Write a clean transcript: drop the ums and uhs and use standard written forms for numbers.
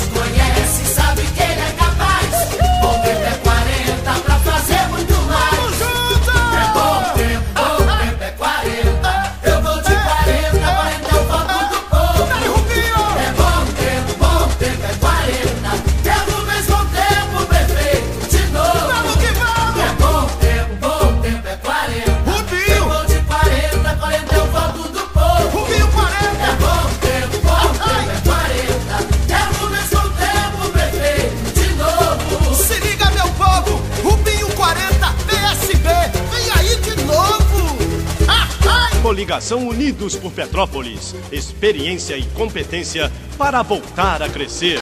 conhece, sabe que ele é capaz. Bom tempo é 40 pra fazer muito mais. É bom tempo é 40. Eu vou de 40, 40 é o voto do povo. É bom tempo é 40. Quero o mesmo tempo perfeito de novo. É bom tempo é 40. Eu vou de 40, 40 é o voto do povo. É bom tempo é 40. Quero o mesmo tempo perfeito de novo. Se liga, meu povo, Rubinho 40, PSB, vem aí de novo. Coligação Unidos por Petrópolis. Experiência e competência para voltar a crescer.